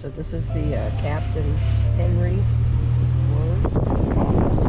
So this is the Captain Henry Words office.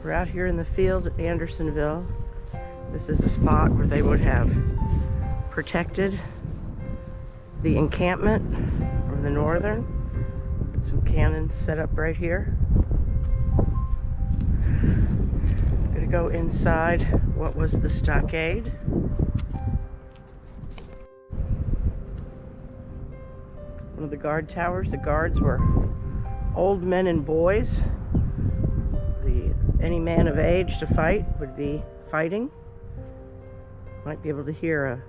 We're out here in the field at Andersonville. This is a spot where they would have protected the encampment from the northern. Some cannons set up right here. I'm gonna go inside what was the stockade. One of the guard towers. The guards were old men and boys. Any man of age to fight would be fighting. Might be able to hear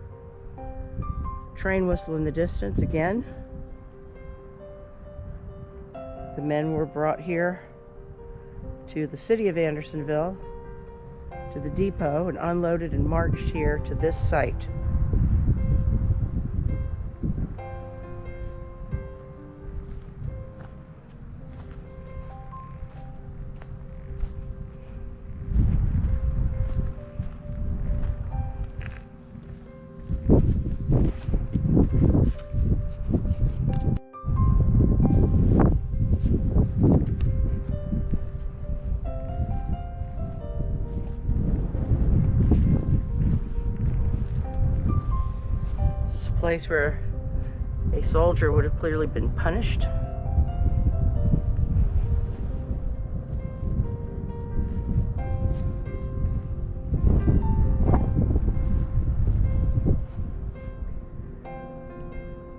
a train whistle in the distance again. The men were brought here to the city of Andersonville, to the depot, and unloaded and marched here to this site. Place where a soldier would have clearly been punished.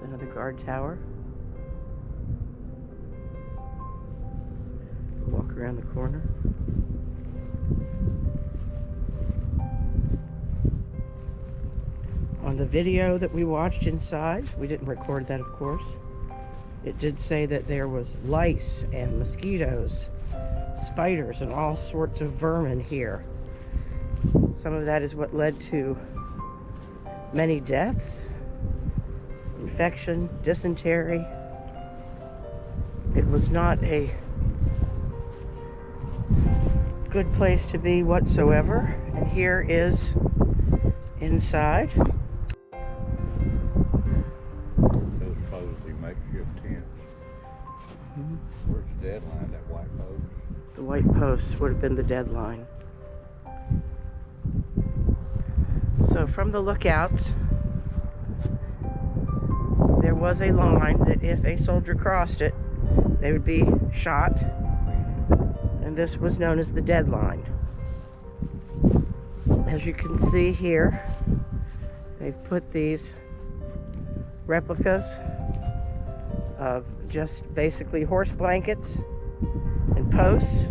Another guard tower. Walk around the corner. On the video that we watched inside, we didn't record that, of course, it did say that there was lice and mosquitoes, spiders, and all sorts of vermin here. Some of that is what led to many deaths, infection, dysentery. It was not a good place to be whatsoever. And here is inside. Where's the deadline, that white post? The white post would have been the deadline. So from the lookouts, there was a line that if a soldier crossed it, they would be shot. And this was known as the deadline. As you can see here, they've put these replicas of just basically horse blankets and posts.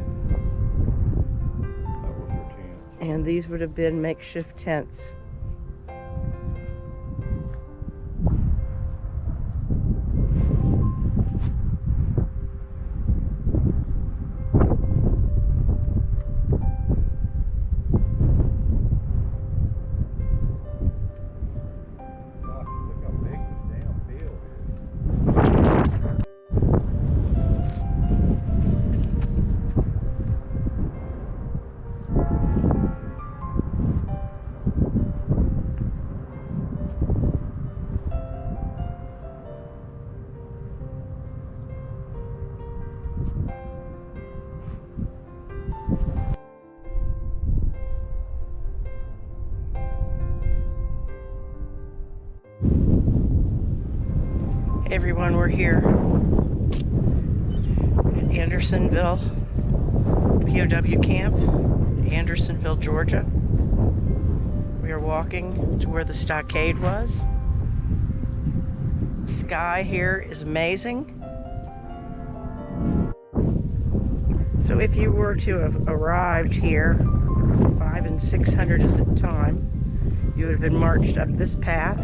That was your tent. And these would have been makeshift tents. everyone, we're here at Andersonville POW camp, Andersonville, Georgia. We are walking to where the stockade was. The sky here is amazing. So if you were to have arrived here 5 and 600 at the time, you would have been marched up this path.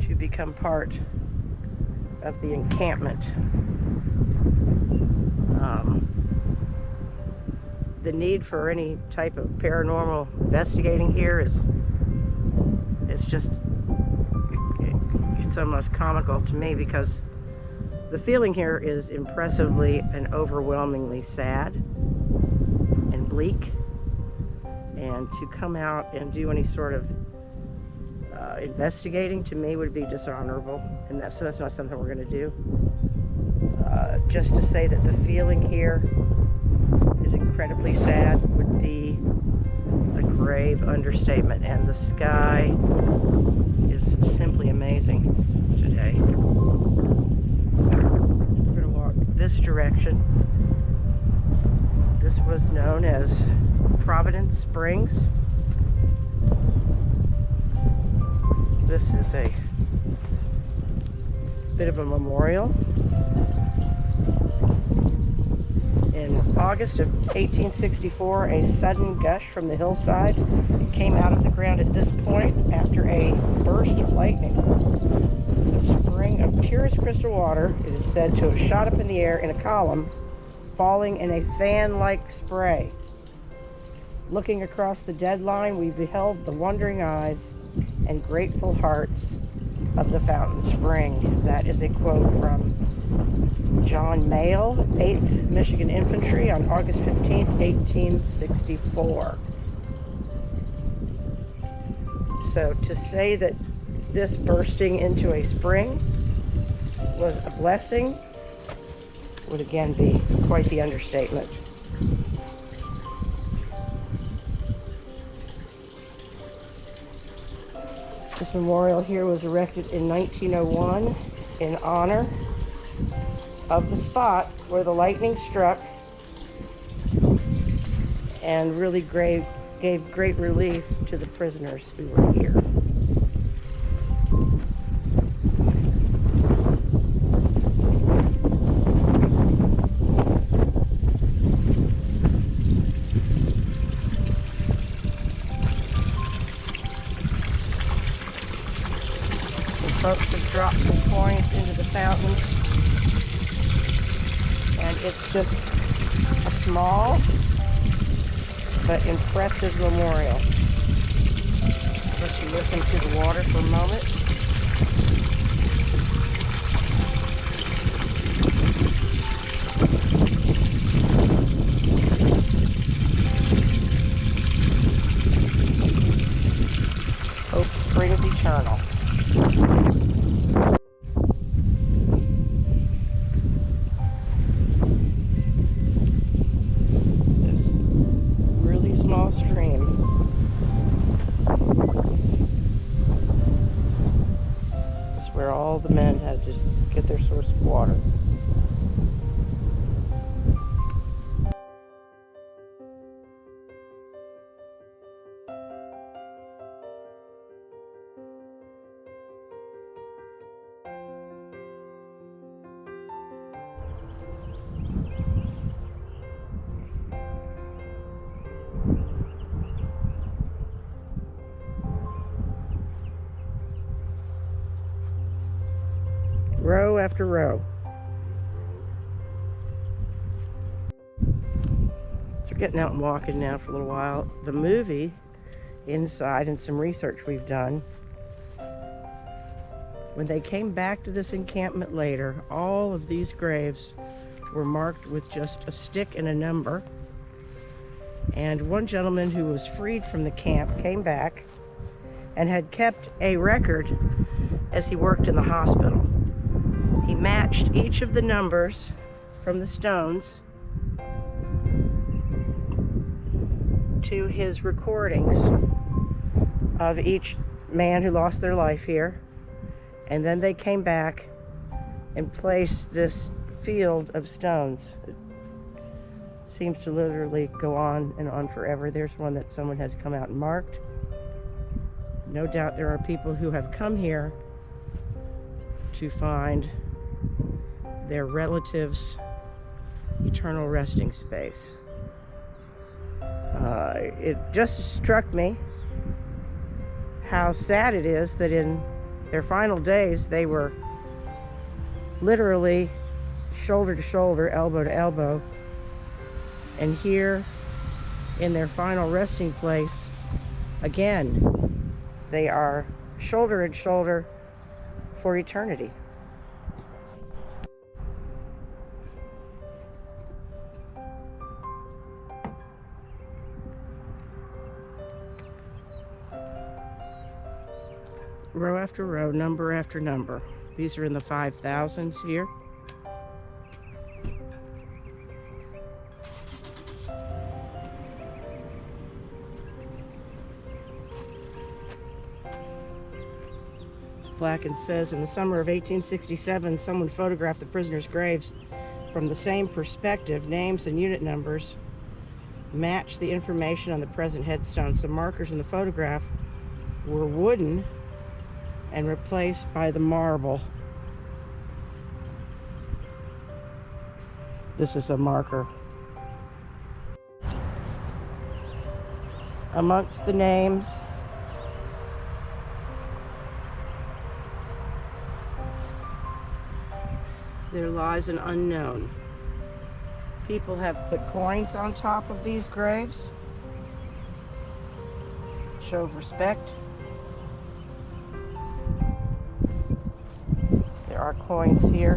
To become part of the encampment. The need for any type of paranormal investigating here is just, it's almost comical to me, because the feeling here is impressively and overwhelmingly sad and bleak, and to come out and do any sort of investigating to me would be dishonorable, and so that's not something we're going to do. Just to say that the feeling here is incredibly sad would be a grave understatement, and the sky is simply amazing today. We're going to walk this direction. This was known as Providence Springs. This is a bit of a memorial. In August of 1864, a sudden gush from the hillside came out of the ground at this point after a burst of lightning. A spring of purest crystal water, it is said to have shot up in the air in a column, falling in a fan-like spray. Looking across the dead line, we beheld the wondering eyes and grateful hearts of the fountain spring. That is a quote from John Mayle, 8th Michigan Infantry, on August 15th, 1864. So to say that this bursting into a spring was a blessing would again be quite the understatement. This memorial here was erected in 1901 in honor of the spot where the lightning struck, and really gave great relief to the prisoners who were here. Some folks have dropped some coins into the fountains. And it's just a small but impressive memorial. Let you listen to the water for a moment. Hope springs eternal. Stream. It's where all the men had to get their source of water. Row after row. So we're getting out and walking now for a little while. The movie inside and some research we've done, when they came back to this encampment later, all of these graves were marked with just a stick and a number. And one gentleman who was freed from the camp came back and had kept a record as he worked in the hospital. He matched each of the numbers from the stones to his recordings of each man who lost their life here. And then they came back and placed this field of stones. It seems to literally go on and on forever. There's one that someone has come out and marked. No doubt there are people who have come here to find their relatives' eternal resting space. It just struck me how sad it is that in their final days they were literally shoulder to shoulder, elbow to elbow, and here in their final resting place, again, they are shoulder and shoulder for eternity. Row after row, number after number. These are in the 5,000s here. This plaque says, in the summer of 1867, someone photographed the prisoners' graves from the same perspective. Names and unit numbers match the information on the present headstones. The markers in the photograph were wooden and replaced by the marble. This is a marker. Amongst the names, there lies an unknown. People have put coins on top of these graves, show of respect. There are coins here.